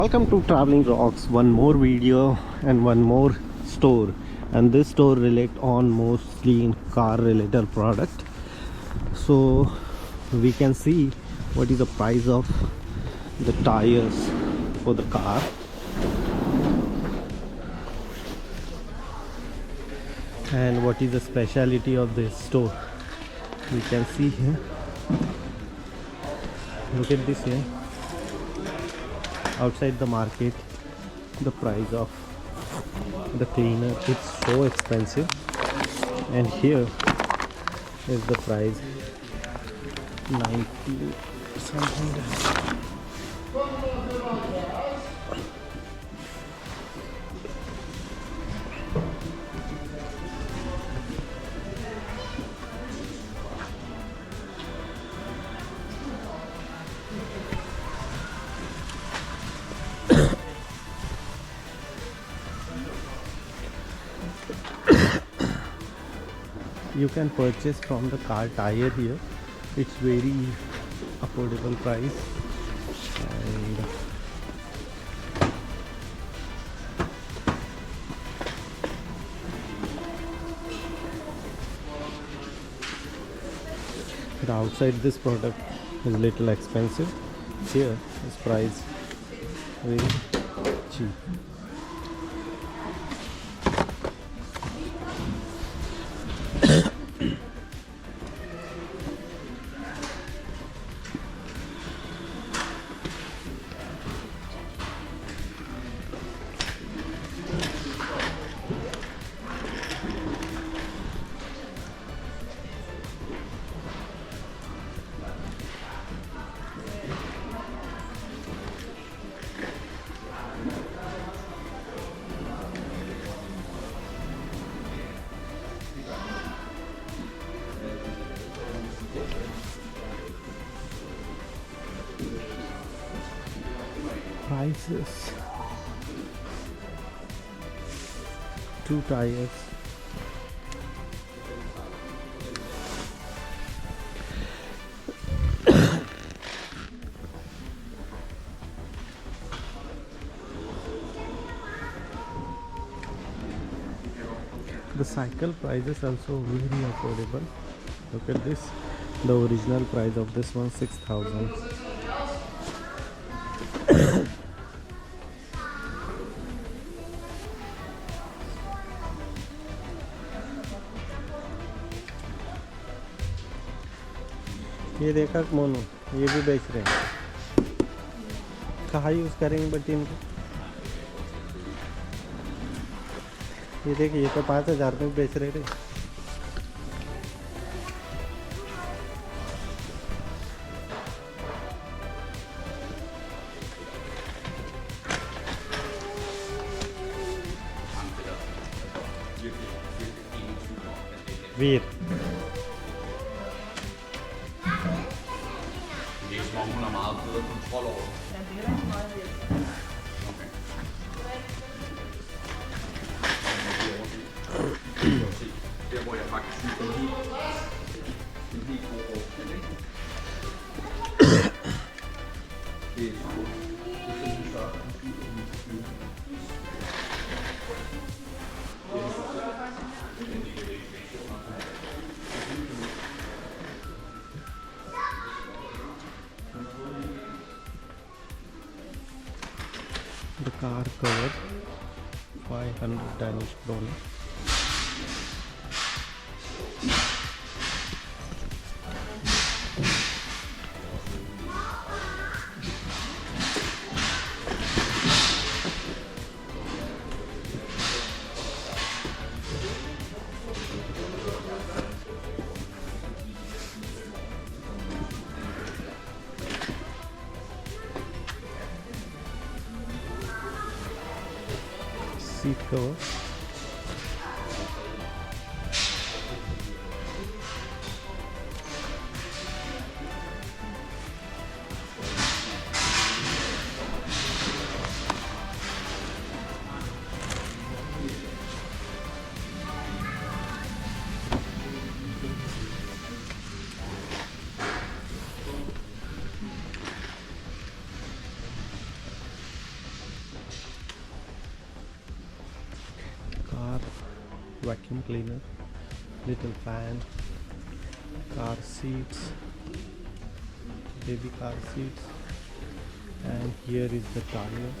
Welcome to Traveling Rocks, one more video and one more store, and this store relate on mostly in car related product. So we can see what is the price of the tires for the car, and what is the speciality of this store. We can see here, look at this here. Outside the market, the price of the cleaner is so expensive, and here is the price 90 something. You can purchase from the car tire here. It's very affordable price, and the outside this product is little expensive. Here this price very cheap. Prices, 2 tires, the cycle prices also very affordable. Look at this, the original price of this one 6,000. ये देखा मोनू, ये भी बेच रहे हैं। कहाँ use करेंगे but इनको, ये देखिए, ये तो 5,000 में बेच रहे थे। वीर Det er som om hun har meget bedre kontrol over det. Ja, det er rigtig meget hjælp. Okay. Der hvor jeg faktisk synes, det er en helt god forskel, ikke? Det er sådan, det er sådan større. the car cover 500 Danish kroner. Seat cover, car vacuum cleaner, little fan, car seats, baby car seats, and here is the tire.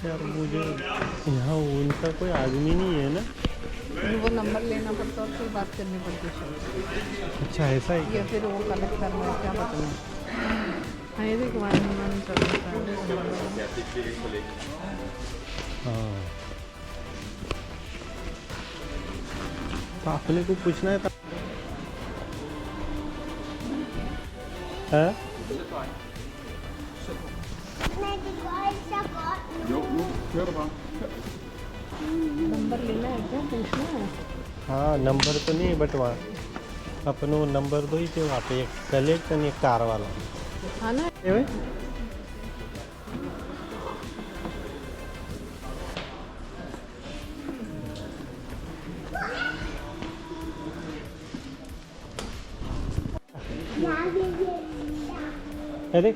यार मुझे यहाँ उनका कोई आदमी नहीं है ना, वो नंबर लेना पड़ता और फिर बात करनी पड़ती है। अच्छा ऐसा है या क्या? फिर वो कलेक्ट करना है, क्या पता नहीं। हाँ ये देखो 117 हाँ तो अपने को पूछना है था। हाँ? नंबर लेना है क्या, पूछना है? हाँ नंबर तो नहीं, बट वहाँ अपन वो नंबर दो ही थे वहाँ पे, एक कलेक्ट नहीं, एक कार वाला। हाँ ना। अरे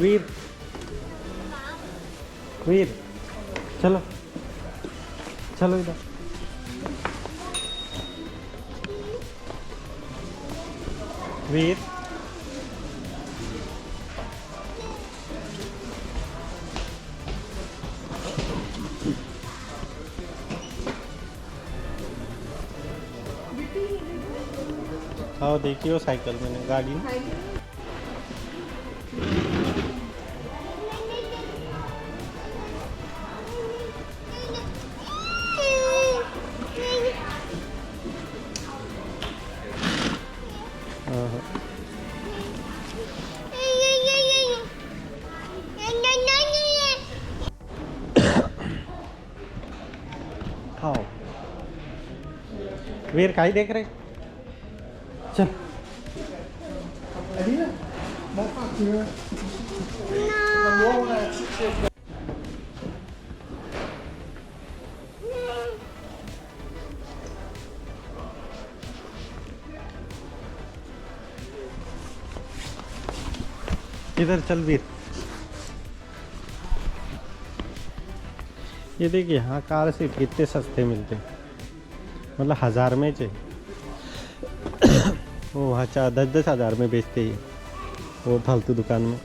वीर, वीर चलो चलो इधर। वीर हाँ देखिए वो साइकिल मैंने गाड़ी में। हाँ वीर काई देख रहे, चल इधर चल वीर। ये देखिए यहाँ कार से कितने सस्ते मिलते हैं, मतलब 1000 में चाहिए। वो वहाँ 10-10 हज़ार में बेचते ही वो फालतू दुकान में।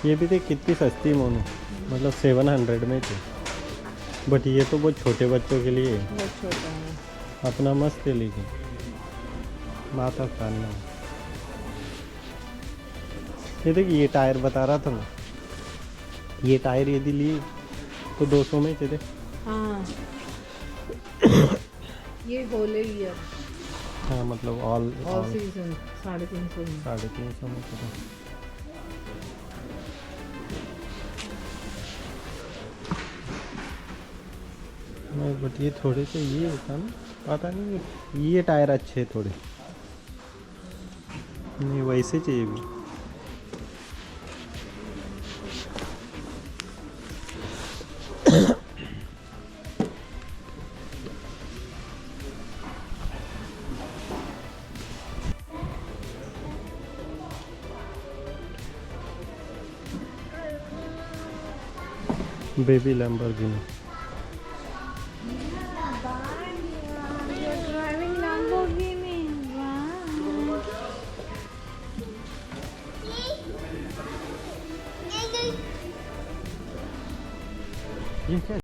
ये भी देख कितनी सस्ती मोनो, मतलब 700 में थी। बट ये तो बहुत छोटे बच्चों के लिए है। बहुत छोटा है। अपना मस्त है लेकिन माता खाना। ये देखिए ये टायर बता रहा था मैं, ये टायर यदि लिए तो 200 में थे। हाँ ये होले ईयर हाँ मतलब ऑल सीजन 350 में। 350 में थे। नहीं बट ये थोड़े से ये होता ना, पता नहीं ये टायर अच्छे थोड़े नहीं, वैसे चाहिए भी। Baby Lamborghini. Driving Lamborghini. ये क्या